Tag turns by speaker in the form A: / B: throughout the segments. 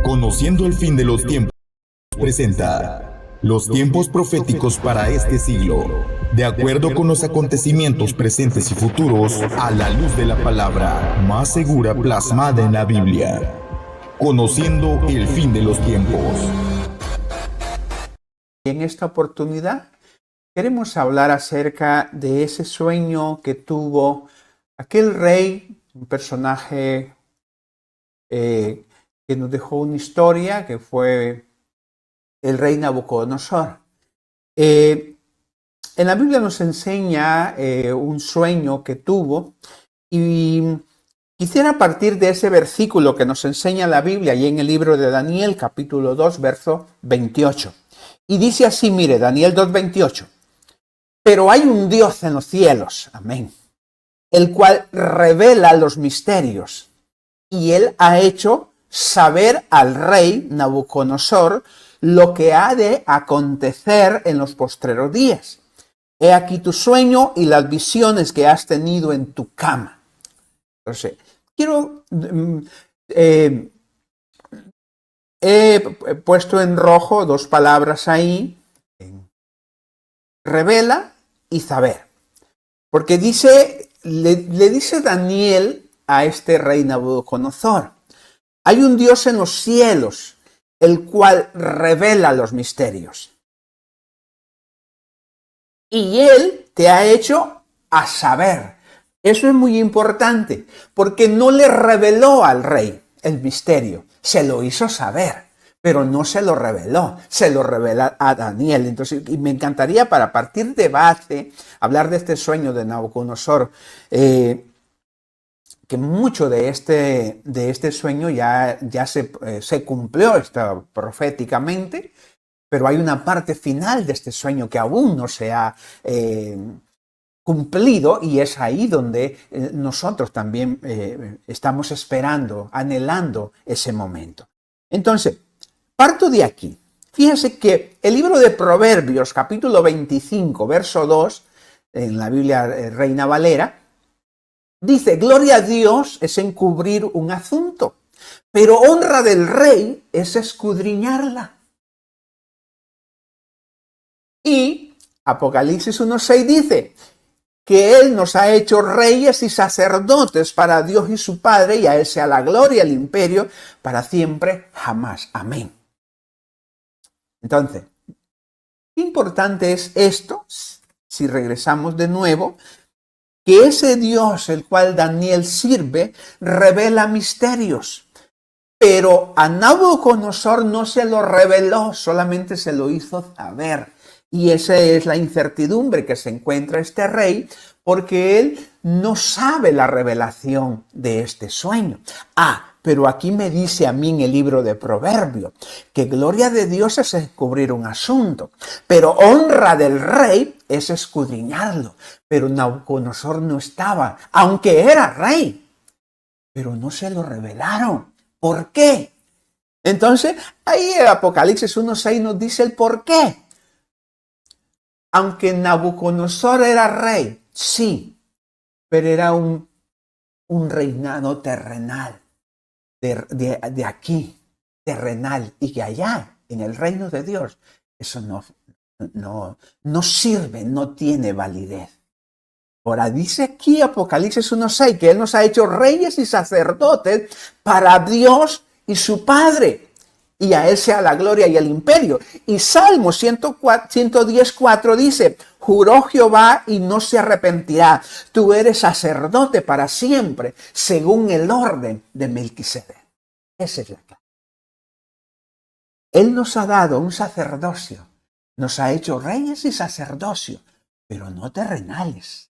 A: Conociendo el fin de los tiempos, presenta los tiempos proféticos para este siglo, de acuerdo con los acontecimientos presentes y futuros, a la luz de la palabra más segura plasmada en la Biblia. Conociendo el fin de los tiempos.
B: En esta oportunidad queremos hablar acerca de ese sueño que tuvo aquel rey, un personaje que nos dejó una historia, que fue el rey Nabucodonosor. En la Biblia nos enseña un sueño que tuvo, y quisiera partir de ese versículo que nos enseña la Biblia y en el libro de Daniel, capítulo 2, verso 28. Y dice así, mire, Daniel 2:28. Pero hay un Dios en los cielos, amén, el cual revela los misterios, y él ha hecho saber al rey Nabucodonosor lo que ha de acontecer en los postreros días. He aquí tu sueño y las visiones que has tenido en tu cama. Entonces, he puesto en rojo dos palabras ahí, revela y saber. Porque le dice Daniel a este rey Nabucodonosor, hay un Dios en los cielos, el cual revela los misterios. Y él te ha hecho a saber. Eso es muy importante, porque no le reveló al rey el misterio, se lo hizo saber, pero no se lo reveló, se lo revela a Daniel. Entonces, y me encantaría, para partir de base, hablar de este sueño de Nabucodonosor, que mucho de este sueño ya se cumplió proféticamente, pero hay una parte final de este sueño que aún no se ha cumplido, y es ahí donde nosotros también estamos esperando, anhelando ese momento. Entonces, parto de aquí. Fíjense que el libro de Proverbios, capítulo 25, verso 2, en la Biblia Reina Valera, dice, gloria a Dios es encubrir un asunto, pero honra del rey es escudriñarla. Y Apocalipsis 1:6 dice que Él nos ha hecho reyes y sacerdotes para Dios y su Padre, y a Él sea la gloria y el imperio para siempre, jamás. Amén. Entonces, qué importante es esto, si regresamos de nuevo, que ese Dios, el cual Daniel sirve, revela misterios. Pero a Nabucodonosor no se lo reveló, solamente se lo hizo saber. Y esa es la incertidumbre que se encuentra este rey, porque él no sabe la revelación de este sueño. Pero aquí me dice a mí en el libro de Proverbios que gloria de Dios es descubrir un asunto, pero honra del rey es escudriñarlo. Pero Nabucodonosor no estaba, aunque era rey, pero no se lo revelaron. ¿Por qué? Entonces, ahí en Apocalipsis 1:6 nos dice el por qué. Aunque Nabucodonosor era rey, sí, pero era un reinado terrenal, de aquí, terrenal, y que allá, en el reino de Dios, eso no sirve, no tiene validez. Ahora dice aquí Apocalipsis 1:6 que Él nos ha hecho reyes y sacerdotes para Dios y su Padre, y a Él sea la gloria y el imperio. Y Salmo 110:4 dice, juró Jehová y no se arrepentirá, tú eres sacerdote para siempre, según el orden de Melquisedec. Esa es la clave. Él nos ha dado un sacerdocio, nos ha hecho reyes y sacerdocio, pero no terrenales.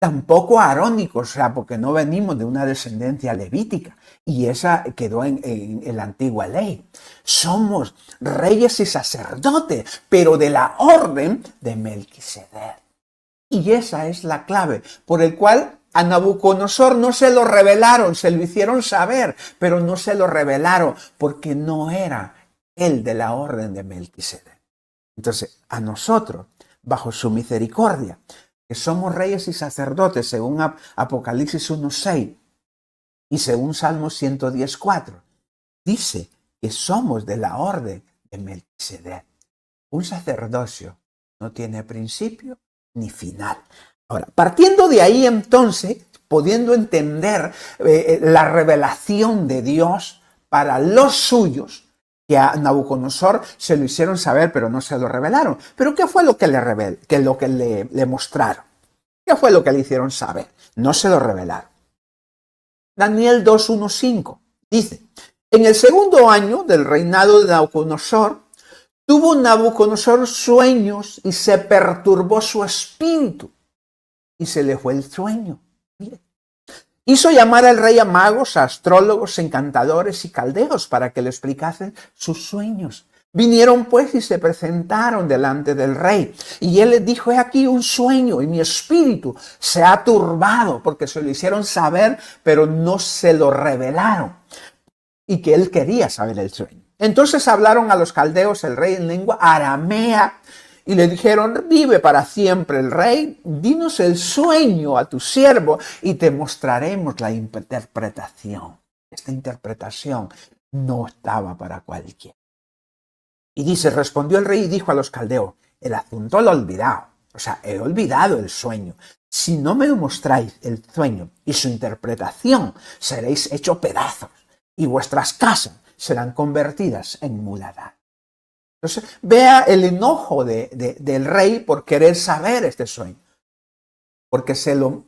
B: Tampoco arónicos, o sea, porque no venimos de una descendencia levítica, y esa quedó en la antigua ley. Somos reyes y sacerdotes, pero de la orden de Melquisedec. Y esa es la clave, por el cual a Nabucodonosor no se lo revelaron, se lo hicieron saber, pero no se lo revelaron, porque no era él de la orden de Melquisedec. Entonces, a nosotros, bajo su misericordia, que somos reyes y sacerdotes, según Apocalipsis 1:6 y según Salmo 110:4, dice que somos de la orden de Melquisedec. Un sacerdocio no tiene principio ni final. Ahora, partiendo de ahí entonces, pudiendo entender la revelación de Dios para los suyos, que a Nabucodonosor se lo hicieron saber, pero no se lo revelaron. ¿Pero qué fue lo que le mostraron? ¿Qué fue lo que le hicieron saber? No se lo revelaron. Daniel 2:1-5 dice: en el segundo año del reinado de Nabucodonosor, tuvo Nabucodonosor sueños y se perturbó su espíritu y se le fue el sueño. Mire. Hizo llamar al rey a magos, a astrólogos, encantadores y caldeos para que le explicasen sus sueños. Vinieron pues y se presentaron delante del rey. Y él les dijo: he aquí un sueño y mi espíritu se ha turbado, porque se lo hicieron saber, pero no se lo revelaron. Y que él quería saber el sueño. Entonces hablaron a los caldeos, el rey, en lengua aramea, y le dijeron: vive para siempre el rey, dinos el sueño a tu siervo y te mostraremos la interpretación. Esta interpretación no estaba para cualquiera. Y dice: respondió el rey y dijo a los caldeos: el asunto lo he olvidado, o sea, he olvidado el sueño. Si no me mostráis el sueño y su interpretación, seréis hechos pedazos y vuestras casas serán convertidas en muladar. Entonces, vea el enojo del rey por querer saber este sueño. Porque se lo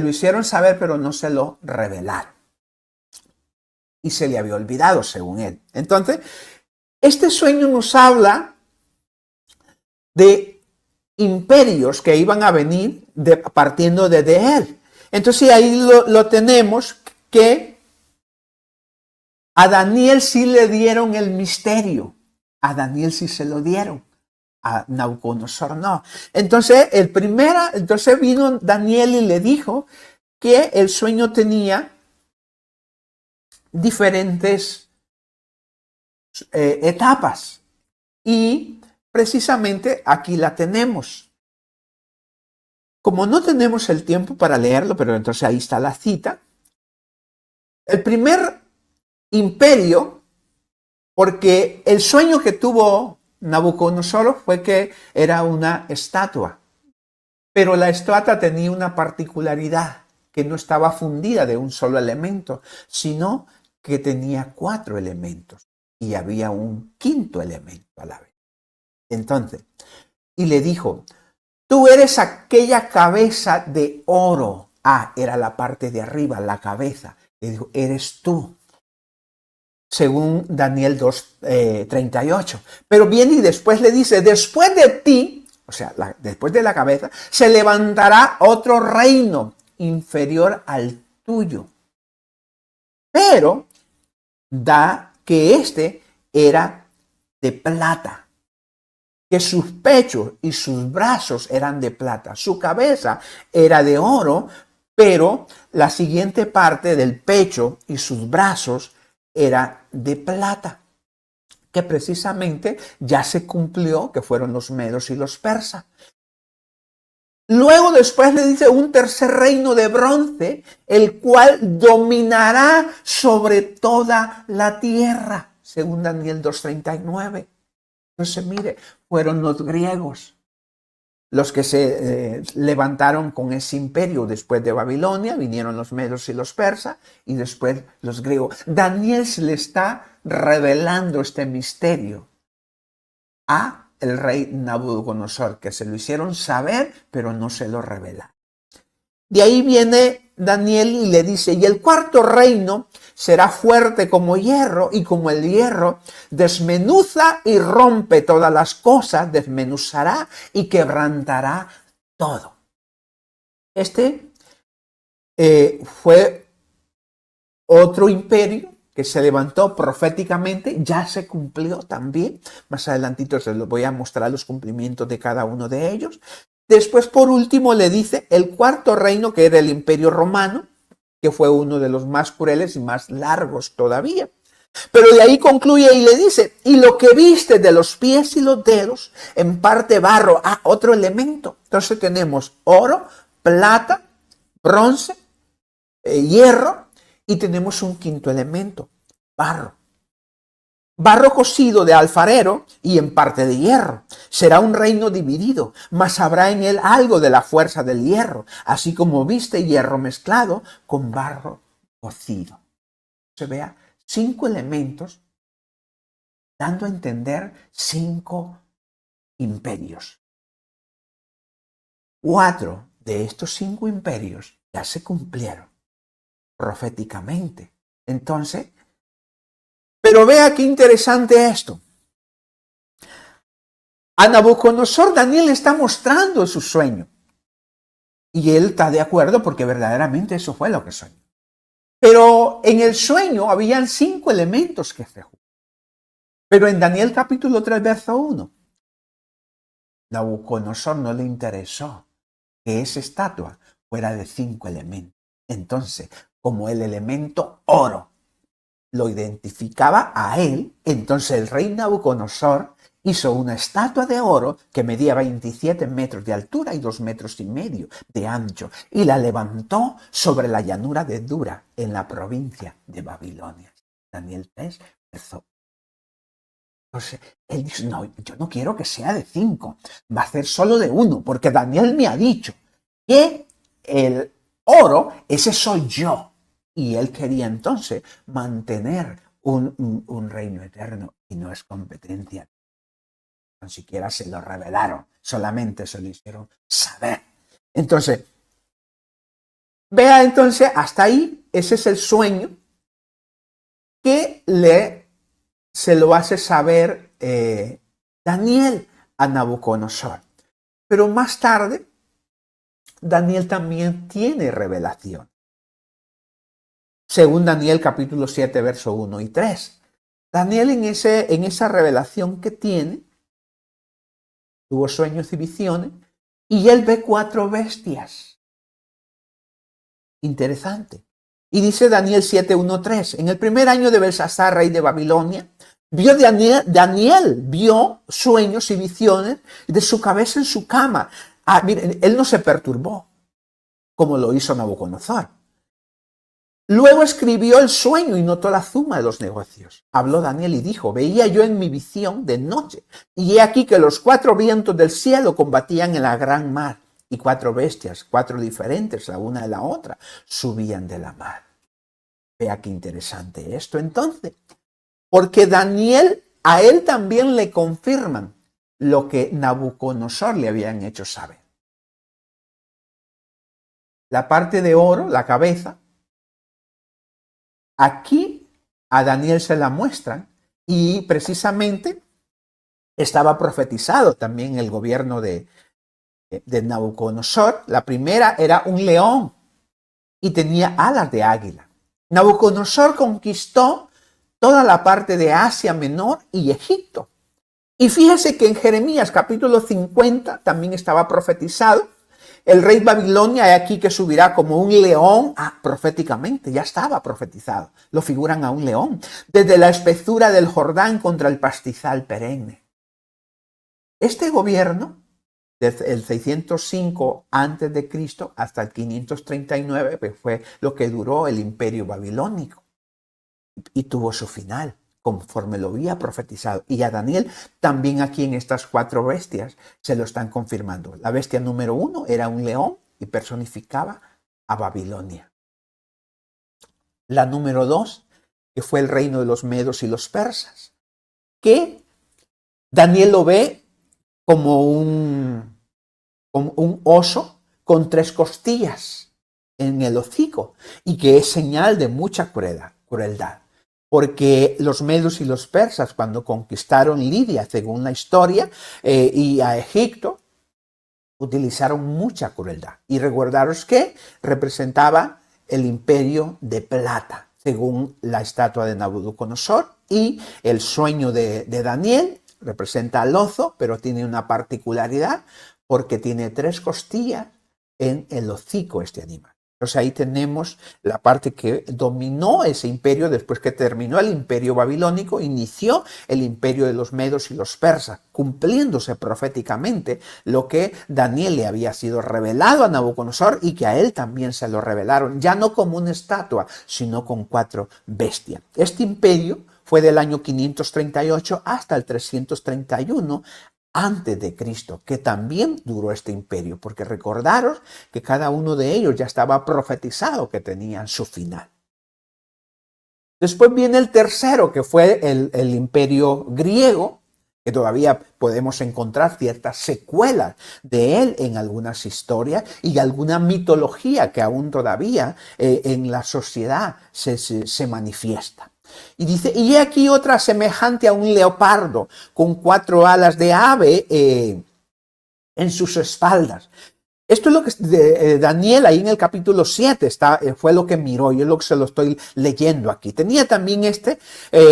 B: hicieron saber, pero no se lo revelaron. Y se le había olvidado, según él. Entonces, este sueño nos habla de imperios que iban a venir partiendo de él. Entonces, ahí lo tenemos que a Daniel sí le dieron el misterio. A Daniel sí se lo dieron. A Nabucodonosor no. Entonces vino Daniel y le dijo que el sueño tenía diferentes etapas. Y precisamente aquí la tenemos. Como no tenemos el tiempo para leerlo, pero entonces ahí está la cita. El primer imperio, porque el sueño que tuvo Nabucodonosor fue que era una estatua, pero la estatua tenía una particularidad, que no estaba fundida de un solo elemento, sino que tenía 4 elementos y había un quinto elemento a la vez. Entonces, y le dijo: tú eres aquella cabeza de oro. Era la parte de arriba, la cabeza. Le dijo: eres tú. Según Daniel 2:38. Pero viene y después le dice: después de ti, o sea, después de la cabeza, se levantará otro reino inferior al tuyo. Pero da que este era de plata, que sus pechos y sus brazos eran de plata, su cabeza era de oro, pero la siguiente parte del pecho y sus brazos era de plata, que precisamente ya se cumplió, que fueron los medos y los persas. Luego después le dice: un tercer reino de bronce, el cual dominará sobre toda la tierra, según Daniel 2:39. Entonces, mire, fueron los griegos los que se levantaron con ese imperio después de Babilonia. Vinieron los medos y los persas y después los griegos. Daniel se le está revelando este misterio a el rey Nabucodonosor, que se lo hicieron saber, pero no se lo revelaron. De ahí viene Daniel y le dice: y el cuarto reino será fuerte como hierro, y como el hierro desmenuza y rompe todas las cosas, desmenuzará y quebrantará todo. Este fue otro imperio que se levantó proféticamente, ya se cumplió también. Más adelantito se los voy a mostrar los cumplimientos de cada uno de ellos. Después, por último, le dice el cuarto reino, que era el Imperio Romano, que fue uno de los más crueles y más largos todavía. Pero de ahí concluye y le dice: y lo que viste de los pies y los dedos, en parte barro. Otro elemento. Entonces tenemos oro, plata, bronce, hierro, y tenemos un quinto elemento, barro. barro cocido de alfarero y en parte de hierro. Será un reino dividido, mas habrá en él algo de la fuerza del hierro, así como viste hierro mezclado con barro cocido. Se vea 5 elementos dando a entender 5 imperios. 4 de estos 5 imperios ya se cumplieron proféticamente. Entonces, pero vea qué interesante esto. A Nabucodonosor, Daniel está mostrando su sueño. Y él está de acuerdo porque verdaderamente eso fue lo que soñó. Pero en el sueño habían 5 elementos que se juntan. Pero en Daniel capítulo 3, verso 1, Nabucodonosor no le interesó que esa estatua fuera de 5 elementos. Entonces, como el elemento oro lo identificaba a él, entonces el rey Nabucodonosor hizo una estatua de oro que medía 27 metros de altura y 2,5 metros de ancho, y la levantó sobre la llanura de Dura, en la provincia de Babilonia. Daniel 3, verso. Entonces, él dice, no, yo no quiero que sea de 5, va a ser solo de 1, porque Daniel me ha dicho que el oro, ese soy yo. Y él quería entonces mantener un reino eterno y no es competencia. Ni siquiera se lo revelaron, solamente se lo hicieron saber. Entonces, vea entonces, hasta ahí, ese es el sueño que se lo hace saber Daniel a Nabucodonosor. Pero más tarde, Daniel también tiene revelación. Según Daniel capítulo 7, verso 1 y 3. Daniel en esa revelación que tiene, tuvo sueños y visiones, y él ve 4 bestias. Interesante. Y dice Daniel 7, 1, 3. En el primer año de Belsasar, rey de Babilonia, Daniel vio sueños y visiones de su cabeza en su cama. Miren, él no se perturbó, como lo hizo Nabucodonosor. Luego escribió el sueño y notó la suma de los negocios. Habló Daniel y dijo, veía yo en mi visión de noche, y he aquí que los 4 vientos del cielo combatían en la gran mar, y 4 bestias, 4 diferentes la una de la otra, subían de la mar. Vea qué interesante esto entonces, porque Daniel, a él también le confirman lo que Nabucodonosor le habían hecho saber. La parte de oro, la cabeza, aquí a Daniel se la muestran y precisamente estaba profetizado también el gobierno de Nabucodonosor. La primera era un león y tenía alas de águila. Nabucodonosor conquistó toda la parte de Asia Menor y Egipto. Y fíjese que en Jeremías capítulo 50 también estaba profetizado. El rey Babilonia, he aquí que subirá como un león. Proféticamente, ya estaba profetizado. Lo figuran a un león. Desde la espesura del Jordán contra el pastizal perenne. Este gobierno, desde el 605 a.C. hasta el 539, pues fue lo que duró el imperio babilónico. Y tuvo su final, conforme lo había profetizado. Y a Daniel también aquí en estas 4 bestias se lo están confirmando. La bestia número 1 era un león y personificaba a Babilonia. La número 2, que fue el reino de los medos y los persas, que Daniel lo ve como un oso con 3 costillas en el hocico y que es señal de mucha crueldad. Porque los medos y los persas, cuando conquistaron Lidia, según la historia, y a Egipto, utilizaron mucha crueldad. Y recordaros que representaba el imperio de plata, según la estatua de Nabucodonosor, y el sueño de Daniel representa al oso, pero tiene una particularidad, porque tiene 3 costillas en el hocico este animal. Entonces ahí tenemos la parte que dominó ese imperio después que terminó el imperio babilónico, inició el imperio de los medos y los persas, cumpliéndose proféticamente lo que Daniel le había sido revelado a Nabucodonosor y que a él también se lo revelaron, ya no como una estatua, sino con 4 bestias. Este imperio fue del año 538 hasta el 331 antes de Cristo, que también duró este imperio, porque recordaros que cada uno de ellos ya estaba profetizado que tenían su final. Después viene el tercero, que fue el imperio griego, que todavía podemos encontrar ciertas secuelas de él en algunas historias y alguna mitología que aún todavía en la sociedad se manifiesta. Y dice, y aquí otra semejante a un leopardo, con 4 alas de ave en sus espaldas. Esto es lo que Daniel ahí en el capítulo 7 fue lo que miró, yo lo que se lo estoy leyendo aquí. Tenía también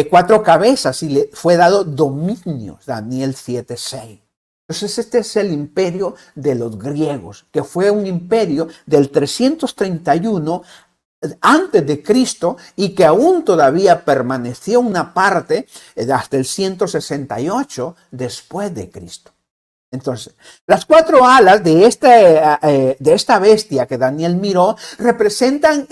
B: 4 cabezas y le fue dado dominio, Daniel 7:6. Entonces este es el imperio de los griegos, que fue un imperio del 331 antes de Cristo y que aún todavía permaneció una parte hasta el 168 después de Cristo. Entonces, las 4 alas de esta bestia que Daniel miró representan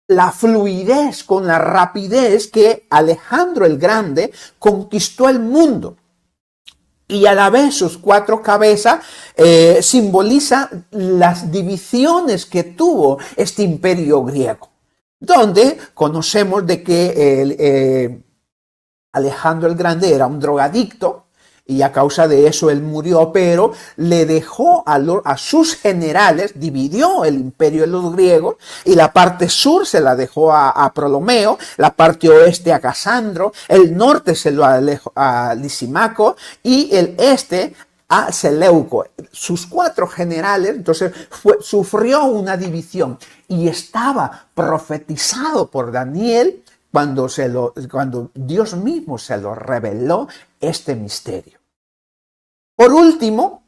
B: la fluidez, con la rapidez que Alejandro el Grande conquistó el mundo. Y a la vez sus 4 cabezas simbolizan las divisiones que tuvo este imperio griego, donde conocemos de que Alejandro el Grande era un drogadicto, y a causa de eso él murió, pero le dejó a sus generales, dividió el imperio de los griegos, y la parte sur se la dejó a Ptolomeo, la parte oeste a Casandro, el norte se lo dejó a Lisimaco, y el este a Seleuco. Sus 4 generales, entonces sufrió una división, y estaba profetizado por Daniel cuando Dios mismo se lo reveló este misterio. Por último,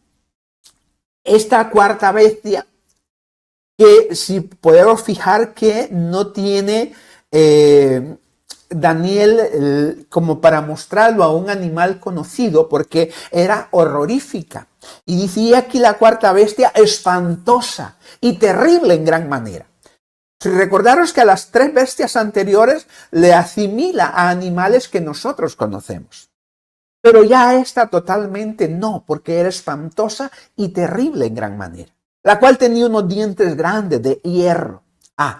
B: esta 4ª bestia, que si podemos fijar que no tiene Daniel como para mostrarlo a un animal conocido, porque era horrorífica. Y decía aquí la 4ª bestia, espantosa y terrible en gran manera. Si recordaros que a las 3 bestias anteriores le asimila a animales que nosotros conocemos. Pero ya esta totalmente no, porque era espantosa y terrible en gran manera. La cual tenía unos dientes grandes de hierro.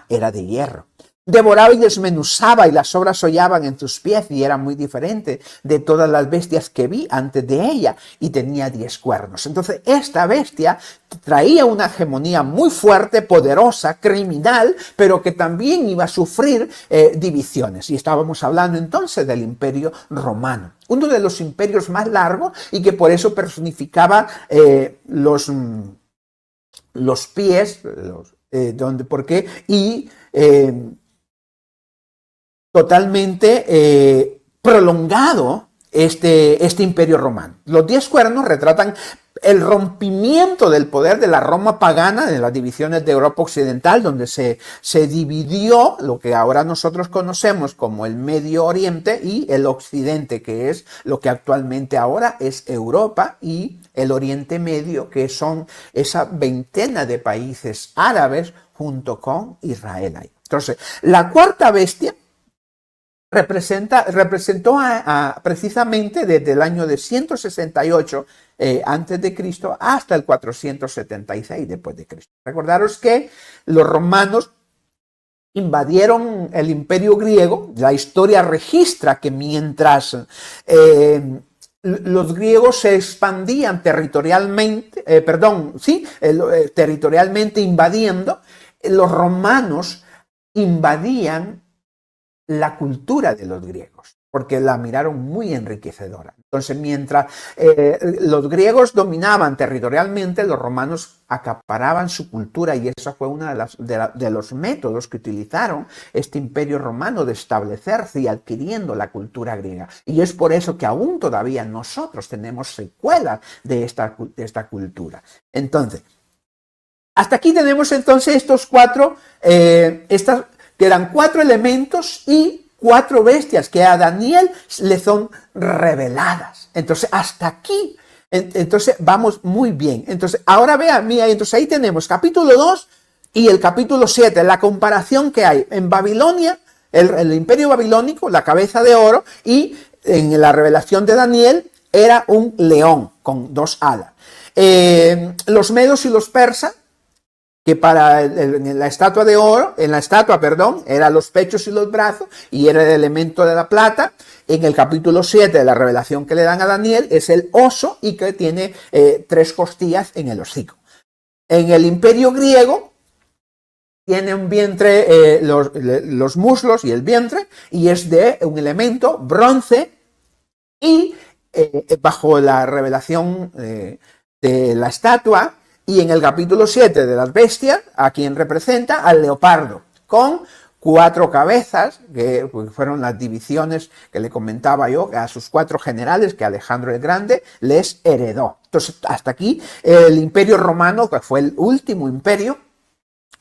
B: Era de hierro. Devoraba y desmenuzaba, y las sobras hollaban en sus pies, y era muy diferente de todas las bestias que vi antes de ella, y tenía 10 cuernos. Entonces esta bestia traía una hegemonía muy fuerte, poderosa, criminal, pero que también iba a sufrir divisiones. Y estábamos hablando entonces del Imperio Romano, uno de los imperios más largos, y que por eso personificaba los pies, totalmente prolongado este imperio romano. Los 10 cuernos retratan el rompimiento del poder de la Roma pagana, de las divisiones de Europa Occidental, donde se dividió lo que ahora nosotros conocemos como el Medio Oriente y el Occidente, que es lo que actualmente ahora es Europa, y el Oriente Medio, que son esa veintena de países árabes junto con Israel. Entonces, la 4ª bestia representó precisamente desde el año de 168 antes de Cristo hasta el 476 después de Cristo. Recordaros que los romanos invadieron el imperio griego. La historia registra que mientras los griegos se expandían territorialmente, territorialmente invadiendo, los romanos invadían la cultura de los griegos, porque la miraron muy enriquecedora. Entonces, mientras los griegos dominaban territorialmente, los romanos acaparaban su cultura, y eso fue uno de los métodos que utilizaron este imperio romano de establecerse y adquiriendo la cultura griega. Y es por eso que aún todavía nosotros tenemos secuelas de esta cultura. Entonces, hasta aquí tenemos entonces estos 4, que eran 4 elementos y 4 bestias que a Daniel le son reveladas. Entonces, hasta aquí, entonces vamos muy bien. Entonces, ahora mira, entonces ahí tenemos capítulo 2 y el capítulo 7, la comparación que hay. En Babilonia El imperio babilónico, la cabeza de oro, y en la revelación de Daniel era un león con 2 alas. Los medos y los persas, que para en la estatua de oro, eran los pechos y los brazos, y era el elemento de la plata. En el capítulo 7 de la revelación que le dan a Daniel es el oso, y que tiene 3 costillas en el hocico. En el imperio griego tiene un vientre, los muslos y el vientre, y es de un elemento bronce, y bajo la revelación de la estatua, y en el capítulo 7 de las bestias, a quien representa al leopardo, con 4 cabezas, que fueron las divisiones que le comentaba yo, a sus 4 generales que Alejandro el Grande les heredó. Entonces, hasta aquí el imperio romano, que fue el último imperio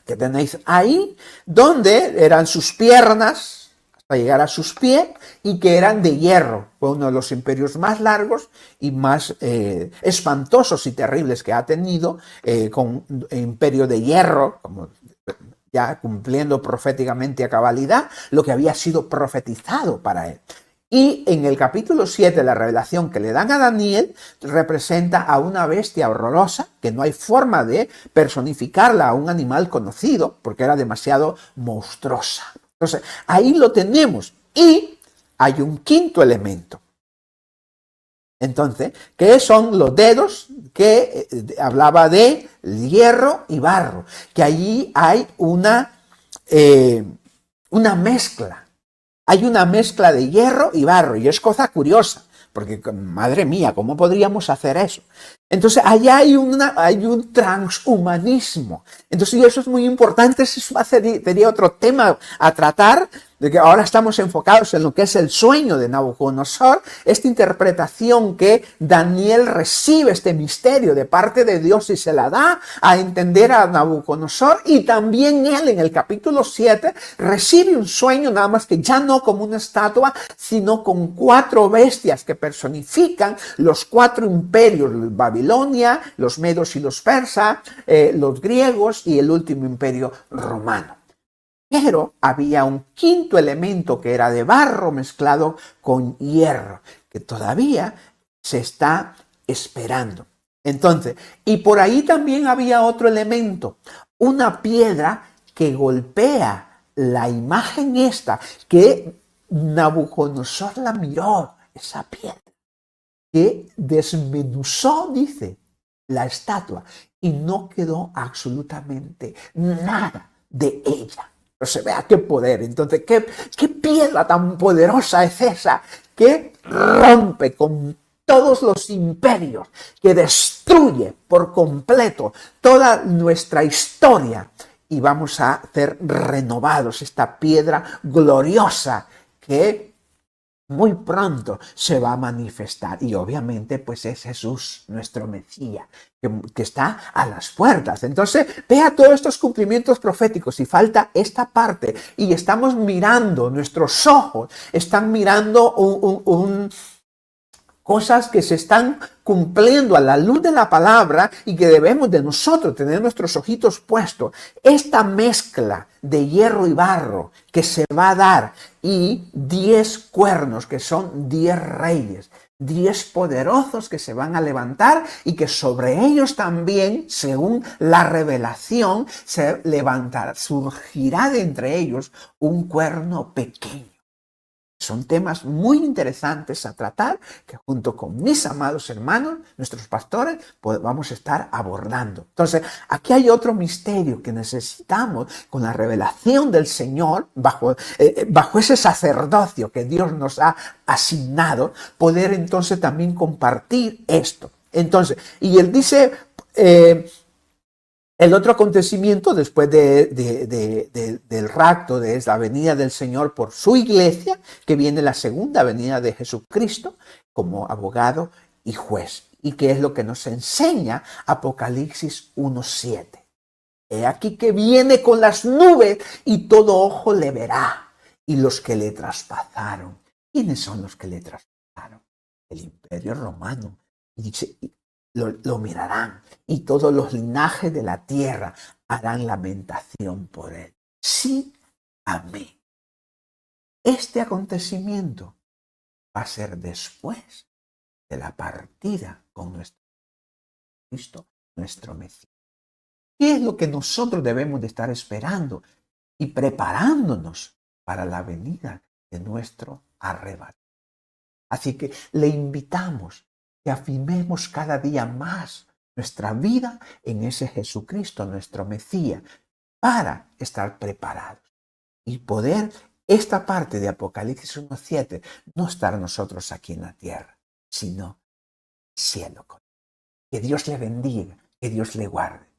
B: que tenéis ahí, donde eran sus piernas hasta llegar a sus pies, y que eran de hierro. Fue uno de los imperios más largos y más espantosos y terribles que ha tenido, con imperio de hierro, como ya cumpliendo proféticamente a cabalidad lo que había sido profetizado para él. Y en el capítulo 7, la revelación que le dan a Daniel, representa a una bestia horrorosa, que no hay forma de personificarla a un animal conocido, porque era demasiado monstruosa. Entonces, ahí lo tenemos. Y hay un quinto elemento. Entonces, ¿qué son los dedos? Que hablaba de hierro y barro. Que allí hay una mezcla. Hay una mezcla de hierro y barro. Y es cosa curiosa. Porque, madre mía, ¿cómo podríamos hacer eso? Entonces, allá hay un transhumanismo. Entonces, y eso es muy importante. Eso sería otro tema a tratar, de que ahora estamos enfocados en lo que es el sueño de Nabucodonosor, esta interpretación que Daniel recibe, este misterio de parte de Dios, y se la da a entender a Nabucodonosor, y también él en el capítulo 7 recibe un sueño, nada más que ya no como una estatua, sino con 4 bestias que personifican los 4 imperios: Babilonia, los medos y los persas, los griegos y el último imperio romano. Pero había un quinto elemento que era de barro mezclado con hierro, que todavía se está esperando. Entonces, y por ahí también había otro elemento, una piedra que golpea la imagen esta, que Nabucodonosor la miró, esa piedra, que desmenuzó, dice, la estatua, y no quedó absolutamente nada de ella. No se vea qué poder. Entonces, ¿qué piedra tan poderosa es esa que rompe con todos los imperios, que destruye por completo toda nuestra historia? Y vamos a ser renovados, esta piedra gloriosa que muy pronto se va a manifestar. Y obviamente pues es Jesús, nuestro Mesías, que está a las puertas. Entonces vea todos estos cumplimientos proféticos, y falta esta parte, y estamos mirando, nuestros ojos están mirando cosas que se están cumpliendo a la luz de la palabra, y que debemos de nosotros tener nuestros ojitos puestos. Esta mezcla de hierro y barro que se va a dar, y 10 cuernos, que son 10 reyes, 10 poderosos que se van a levantar, y que sobre ellos también, según la revelación, se levantará, surgirá de entre ellos un cuerno pequeño. Son temas muy interesantes a tratar, que junto con mis amados hermanos, nuestros pastores, pues vamos a estar abordando. Entonces, aquí hay otro misterio que necesitamos, con la revelación del Señor, bajo ese sacerdocio que Dios nos ha asignado, poder entonces también compartir esto. Entonces, y él dice... el otro acontecimiento después del rapto, de la venida del Señor por su iglesia, que viene la segunda venida de Jesucristo como abogado y juez. ¿Y qué es lo que nos enseña Apocalipsis 1:7? He aquí que viene con las nubes, y todo ojo le verá, y los que le traspasaron. ¿Quiénes son los que le traspasaron? El imperio romano. Y dice... Lo mirarán, y todos los linajes de la tierra harán lamentación por él. Sí, amén. Este acontecimiento va a ser después de la partida con nuestro Cristo, nuestro Mesías. ¿Qué es lo que nosotros debemos de estar esperando y preparándonos para la venida de nuestro arrebato? Así que le invitamos que afirmemos cada día más nuestra vida en ese Jesucristo, nuestro Mesías, para estar preparados y poder esta parte de Apocalipsis 1:7 no estar nosotros aquí en la tierra, sino cielo. Que Dios le bendiga, que Dios le guarde.